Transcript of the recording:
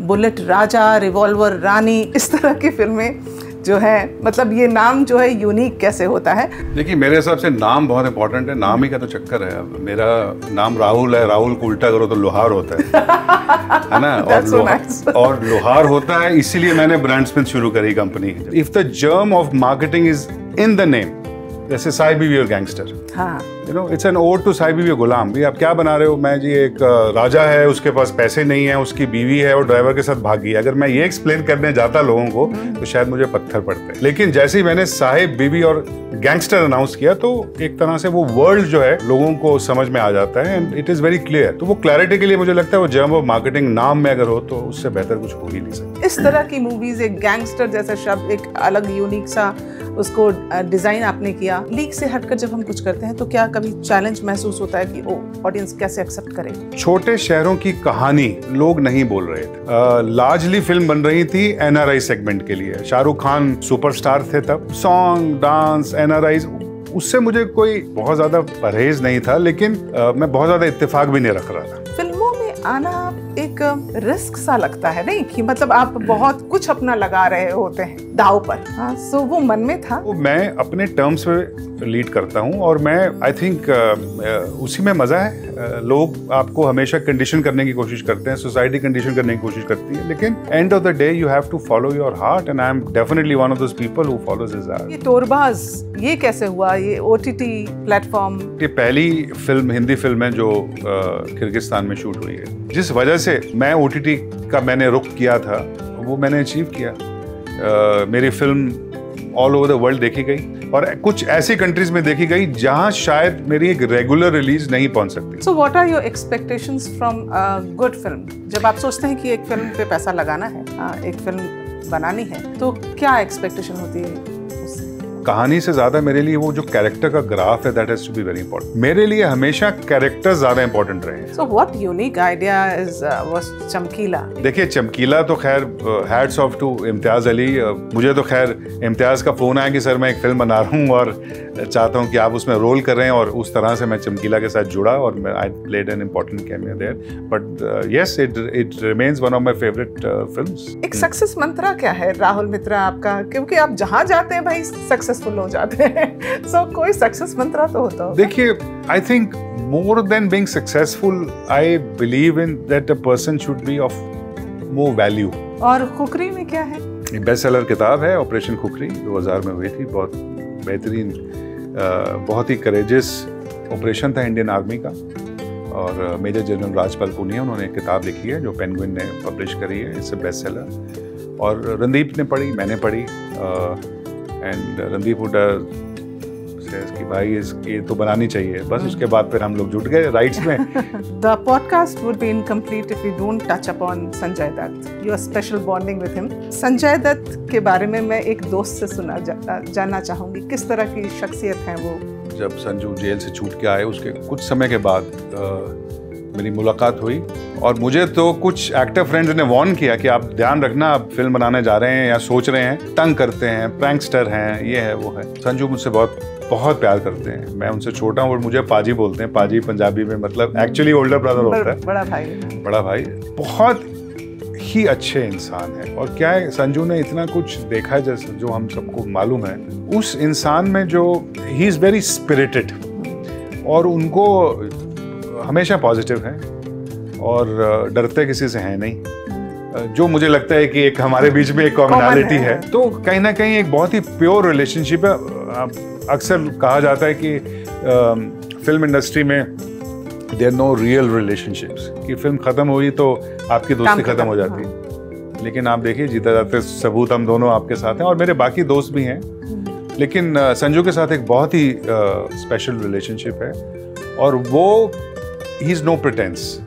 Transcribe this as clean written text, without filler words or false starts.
Bullet राजा, revolver रानी, इस तरह की फिल्में जो है, मतलब ये नाम जो है यूनिक कैसे होता है? देखिए, मेरे हिसाब से नाम बहुत इंपॉर्टेंट है। नाम ही का तो चक्कर है। अब मेरा नाम राहुल है, राहुल को उल्टा करो तो लोहार होता है ना? और लोहार होता है, इसीलिए मैंने ब्रांड स्मिथ शुरू करी company. If the germ of marketing is in the name, जैसे साई बीवी और gangster, you know, it's an ode to साई बीवी और गुलाम। भी आप क्या बना रहे हो? मैं जी एक राजा है, उसके पास पैसे नहीं है, उसकी बीवी है और ड्राइवर के साथ भागी। अगर मैं ये एक्सप्लेन करने जाता लोगों को तो शायद मुझे पत्थर पड़ते। लेकिन जैसे ही मैंने साहिब बीवी और गैंगस्टर अनाउंस किया तो एक तरह से वो वर्ल्ड जो है लोगों को समझ में आ जाता है and it is very clear. तो वो क्लैरिटी के लिए मुझे लगता है वो जर्म ऑफ मार्केटिंग नाम में अगर हो तो उससे बेहतर कुछ हो ही नहीं सकता। इस तरह की मूवीज, एक गैंगस्टर जैसा शब्द, एक अलग यूनिक सा उसको डिजाइन आपने किया। लीक से हटकर जब हम कुछ करते हैं तो क्या कभी चैलेंज महसूस होता है कि ऑडियंस कैसे एक्सेप्ट करे? छोटे शहरों की कहानी लोग नहीं बोल रहे थे। लार्जली फिल्म बन रही थी एनआरआई सेगमेंट के लिए। शाहरुख खान सुपरस्टार थे तब। सॉन्ग, डांस, एनआरआई, उससे मुझे कोई बहुत ज्यादा परहेज नहीं था, लेकिन मैं बहुत ज्यादा इत्तेफाक भी नहीं रख रहा था। फिल्मों में आना एक रिस्क सा लगता है, नहीं कि मतलब आप बहुत कुछ अपना लगा रहे होते हैं दाव पर। हाँ, सो वो मन में था। वो मैं अपने टर्म्स पे लीड करता हूँ और मैं आई थिंक उसी में मजा है। लोग आपको हमेशा कंडीशन करने की कोशिश करते हैं, सोसाइटी कंडीशन करने की कोशिश करती है, लेकिन end of the day you have to follow your heart and I am definitely one of those people who follows his heart. ये तोरबाज ये कैसे हुआ? ये ओटीटी प्लेटफॉर्म, ये पहली फिल्म, हिंदी फिल्म है जो किर्गिस्तान में शूट हुई है। जिस वजह से मैं ओटीटी का मैंने रुख किया था वो मैंने अचीव किया। मेरी film all over the world देखी गई और कुछ ऐसी कंट्रीज में देखी गई जहां शायद मेरी एक रेगुलर रिलीज नहीं पहुंच सकती। So what are your expectations from a good film? जब आप सोचते हैं कि एक फिल्म पे पैसा लगाना है, एक फिल्म बनानी है, तो क्या एक्सपेक्टेशन होती है? कहानी से ज्यादा मेरे लिए वो जो कैरेक्टर का ग्राफ है that has to be very important. मेरे लिए हमेशा कैरेक्टर ज्यादा इंपॉर्टेंट रहे हैं। So what unique idea is was Chamkila? देखिए, चमकीला तो खैर hats off to Imtiaz Ali. मुझे तो खैर इम्तियाज का फोन आया कि सर मैं एक फिल्म बना रहा हूँ और चाहता हूँ कि आप उसमें रोल कर रहे हैं, और उस तरह से मैं चमकीला के साथ जुड़ा और I played an important cameo there. But yes, it remains one of my favourite films. एक सक्सेस मंत्रा क्या है राहुल मित्रा आपका? क्योंकि आप जहाँ जाते हैं भाई सक्सेसफुल हो जाते हैं। सो कोई सक्सेस मंत्रा तो होता होगा। देखिए, I think more than being successful, I believe in that a person should be of more value. और खुकरी में क्या है? एक बेस्ट सेलर किताब है, ऑपरेशन खुकरी, 2000 में हुई थी। बहुत बेहतरीन, बहुत ही करेजियस ऑपरेशन था इंडियन आर्मी का, और मेजर जनरल राजपाल पुनिया उन्होंने एक किताब लिखी है जो पेंगुइन ने पब्लिश करी है। इट्स अ बेस्ट सेलर, और रणदीप ने पढ़ी, मैंने पढ़ी, एंड रणदीप हुड्डा कि भाई ये तो बनानी चाहिए। बस उसके बाद फिर हम लोग जुट गए राइट्स में। The podcast would be incomplete if we don't touch upon Sanjay Dutt. Your special bonding with him. Sanjay Dutt के बारे में मैं एक दोस्त से जानना चाहूंगी, किस तरह की शख्सियत है वो? जब संजू जेल से छूट के आए उसके कुछ समय के बाद मेरी मुलाकात हुई, और मुझे तो कुछ एक्टर फ्रेंड्स ने वार्न किया कि आप ध्यान रखना, आप फिल्म बनाने जा रहे हैं या सोच रहे हैं, तंग करते हैं, प्रैंकस्टर हैं, ये है वो है। संजू मुझसे बहुत प्यार करते हैं। मैं उनसे छोटा हूँ और मुझे पाजी बोलते हैं। पाजी पंजाबी में मतलब एक्चुअली ओल्डर ब्रदर होता है, बड़ा भाई। बहुत ही अच्छे इंसान है, और क्या है, संजू ने इतना कुछ देखा है जैसे जो हम सबको मालूम है। उस इंसान में जो ही इज वेरी स्पिरिटेड, और उनको हमेशा पॉजिटिव है और डरते किसी से हैं नहीं, जो मुझे लगता है कि एक हमारे बीच में एक कॉमनैलिटी है। तो कहीं ना कहीं एक बहुत ही प्योर रिलेशनशिप है। अक्सर कहा जाता है कि फिल्म इंडस्ट्री में देयर नो रियल रिलेशनशिप्स, कि फिल्म खत्म हुई तो आपकी दोस्ती खत्म हो जाती है। लेकिन आप देखिए, जीता जाते सबूत हम दोनों आपके साथ हैं, और मेरे बाकी दोस्त भी हैं, लेकिन संजू के साथ एक बहुत ही स्पेशल रिलेशनशिप है, और वो ही इज नो प्रिटेंस।